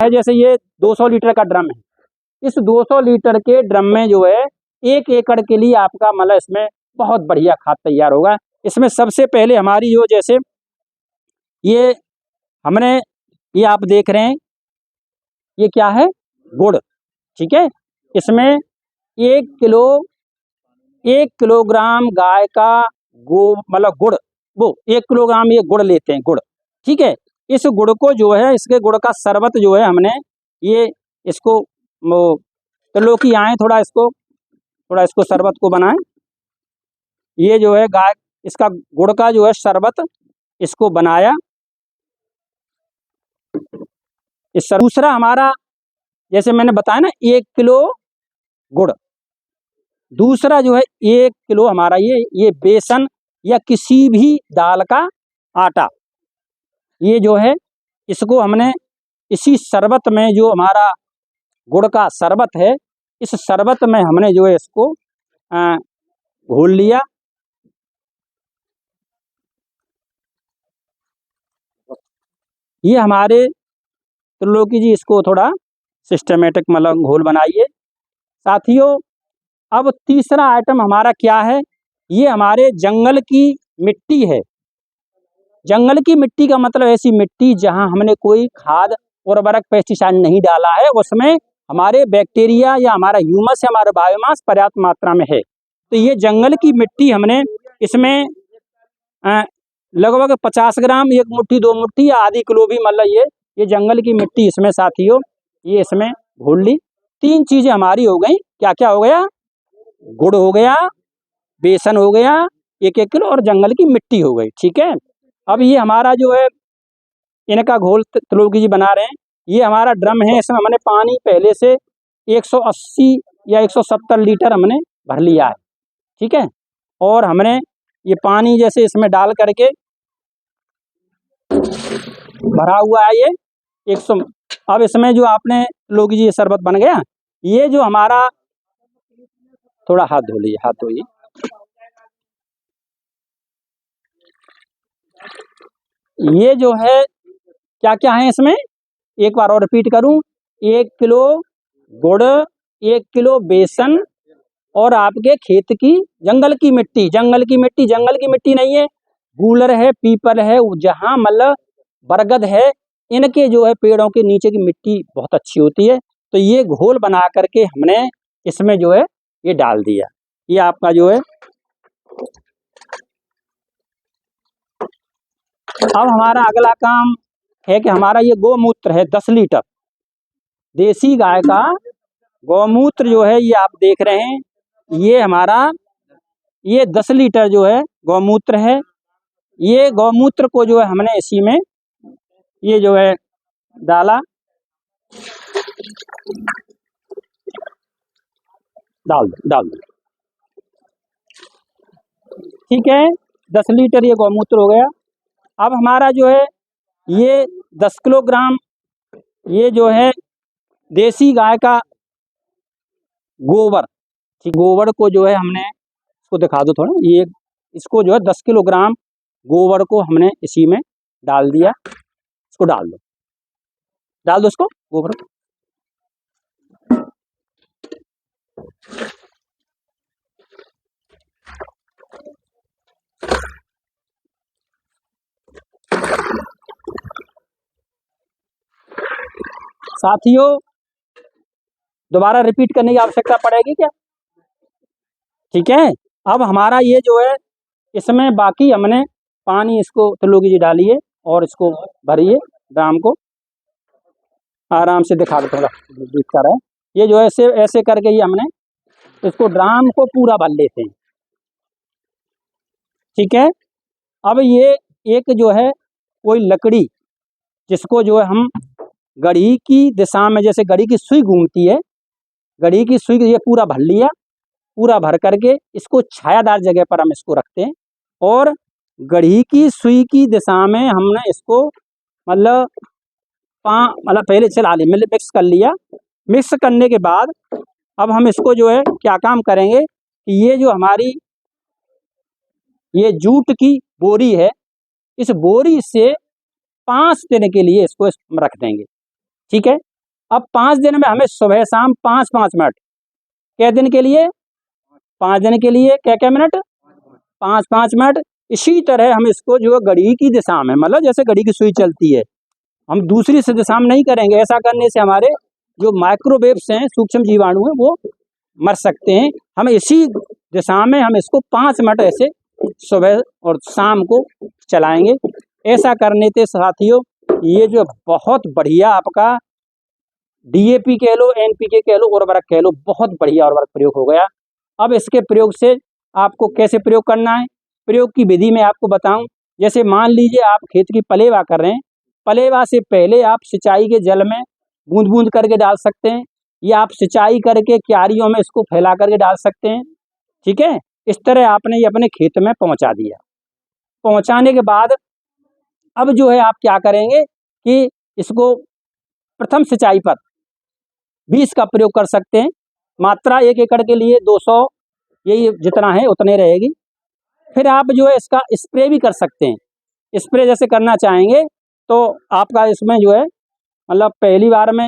है जैसे ये 200 लीटर का ड्रम है, इस 200 लीटर के ड्रम में जो है 1 एकड़ के लिए आपका मतलब इसमें बहुत बढ़िया खाद तैयार होगा। इसमें सबसे पहले हमारी जो जैसे ये हमने ये आप देख रहे हैं ये क्या है, गुड़, ठीक है। इसमें 1 किलोग्राम गाय का मतलब गुड़, वो 1 किलोग्राम ये गुड़ लेते हैं, गुड़, ठीक है। इस गुड़ को जो है इसके गुड़ का शरबत जो है हमने ये इसको तो लो कि आए थोड़ा इसको शरबत को बनाएं। ये जो है गाय इसका गुड़ का जो है शरबत इसको बनाया। दूसरा हमारा जैसे मैंने बताया ना 1 किलो गुड़, दूसरा जो है 1 किलो हमारा ये बेसन या किसी भी दाल का आटा, ये जो है इसको हमने इसी शरबत में जो हमारा गुड़ का शरबत है, इस शरबत में हमने जो है इसको घोल लिया। ये हमारे त्रिलोकी जी इसको थोड़ा सिस्टमेटिक मतलब घोल बनाइए। साथियों अब तीसरा आइटम हमारा क्या है, ये हमारे जंगल की मिट्टी है। जंगल की मिट्टी का मतलब ऐसी मिट्टी जहां हमने कोई खाद उर्वरक पेस्टिसाइड नहीं डाला है, उसमें हमारे बैक्टीरिया या हमारा ह्यूमस या हमारा बायोमास पर्याप्त मात्रा में है। तो ये जंगल की मिट्टी हमने इसमें लगभग 50 ग्राम, 1 मुट्ठी 2 मुट्ठी या आधी किलो भी मतलब ये जंगल की मिट्टी इसमें साथियों ये इसमें घोल ली। 3 चीज़ें हमारी हो गई, क्या क्या हो गया, गुड़ हो गया, बेसन हो गया 1-1 किलो और जंगल की मिट्टी हो गई, ठीक है। अब ये हमारा जो है इनका घोल त्रिलोकी जी बना रहे हैं। ये हमारा ड्रम है, इसमें हमने पानी पहले से 180 या 170 लीटर हमने भर लिया है, ठीक है। और हमने ये पानी जैसे इसमें डाल करके भरा हुआ है ये 100। अब इसमें जो आपने त्रिलोकी जी ये शरबत बन गया, ये जो हमारा थोड़ा हाथ धो लीजिए, हाथ धोइए। ये जो है क्या क्या है इसमें, एक बार और रिपीट करूं, 1 किलो गुड़, 1 किलो बेसन और आपके खेत की जंगल की मिट्टी, जंगल की मिट्टी नहीं है, गूलर है, पीपल है, जहाँ मतलब बरगद है, इनके जो है पेड़ों के नीचे की मिट्टी बहुत अच्छी होती है। तो ये घोल बना करके हमने इसमें जो है ये डाल दिया। ये आपका जो है अब हमारा अगला काम है कि हमारा ये गौमूत्र है 10 लीटर, देसी गाय का गौमूत्र जो है ये आप देख रहे हैं, ये हमारा ये 10 लीटर जो है गौमूत्र है। ये गौमूत्र को जो है हमने इसी में ये जो है डाला, डाल दो, ठीक है। 10 लीटर ये गौमूत्र हो गया। अब हमारा जो है ये 10 किलोग्राम ये जो है देसी गाय का गोबर, ठीक, गोबर को जो है हमने इसको दिखा दो थोड़ा, ये इसको जो है 10 किलोग्राम गोबर को हमने इसी में डाल दिया। इसको डाल दो इसको गोबर को। साथियों दोबारा रिपीट करने की आवश्यकता पड़ेगी क्या, ठीक है। अब हमारा ये जो है इसमें बाकी हमने पानी इसको त्रिलोकी जी डालिए और इसको भरिए, ड्राम को आराम से दिखा दो थोड़ा दिखता रहे। ये जो है ऐसे ऐसे करके ये हमने इसको ड्राम को पूरा भर लेते हैं, ठीक है। अब ये एक जो है कोई लकड़ी जिसको जो है हम घड़ी की दिशा में, जैसे घड़ी की सुई घूमती है, घड़ी की सुई ये पूरा भर लिया, पूरा भर करके इसको छायादार जगह पर हम इसको रखते हैं और घड़ी की सुई की दिशा में हमने इसको मतलब पहले चला लिया, मतलब मिक्स कर लिया। मिक्स करने के बाद अब हम इसको जो है क्या काम करेंगे कि ये जो हमारी ये जूट की बोरी है, इस बोरी से 5 दिन के लिए इसको रख देंगे, ठीक है। अब 5 दिन में हमें सुबह शाम 5-5 मिनट, क्या दिन के लिए 5 दिन के लिए क्या मिनट 5-5 मिनट। इसी तरह हम इसको जो है घड़ी की दिशा में, मतलब जैसे घड़ी की सुई चलती है, हम दूसरी दिशा में नहीं करेंगे। ऐसा करने से हमारे जो माइक्रोवेव्स हैं, सूक्ष्म जीवाणु हैं, वो मर सकते हैं। हम इसी दिशा में हम इसको 5 मिनट ऐसे सुबह और शाम को चलाएंगे। ऐसा करने से साथियों ये जो बहुत बढ़िया आपका DAP कह लो, NPK कह लो, उर्वरक कह लो, बहुत बढ़िया उर्वरक प्रयोग हो गया। अब इसके प्रयोग से आपको कैसे प्रयोग करना है, प्रयोग की विधि मैं आपको बताऊं। जैसे मान लीजिए आप खेत की पलेवा कर रहे हैं, पलेवा से पहले आप सिंचाई के जल में बूंद बूंद करके डाल सकते हैं, या आप सिंचाई करके क्यारियों में इसको फैला करके डाल सकते हैं। ठीक है, इस तरह आपने ये अपने खेत में पहुंचा दिया। पहुंचाने के बाद अब जो है आप क्या करेंगे कि इसको प्रथम सिंचाई पर 20 का प्रयोग कर सकते हैं। मात्रा 1 एकड़ के लिए 200, यही जितना है उतने रहेगी। फिर आप जो है इसका स्प्रे भी कर सकते हैं। स्प्रे जैसे करना चाहेंगे तो आपका इसमें जो है मतलब पहली बार में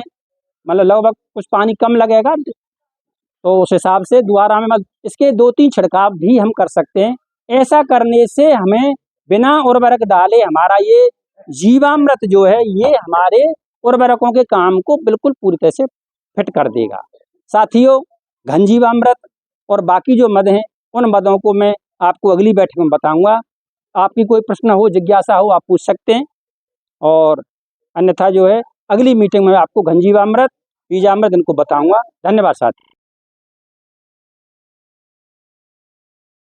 मतलब लगभग कुछ पानी कम लगेगा, तो उस हिसाब से दोबारा में इसके 2-3 छिड़काव भी हम कर सकते हैं। ऐसा करने से हमें बिना उर्वरक डाले हमारा ये जीवामृत जो है ये हमारे उर्वरकों के काम को बिल्कुल पूरी तरह से फिट कर देगा। साथियों, घन जीवामृत और बाकी जो मद हैं उन मदों को मैं आपको अगली बैठक में बताऊंगा। आपकी कोई प्रश्न हो, जिज्ञासा हो, आप पूछ सकते हैं, और अन्यथा जो है अगली मीटिंग में आपको घन जीवामृत, बीजामृत इनको बताऊंगा। धन्यवाद साथी।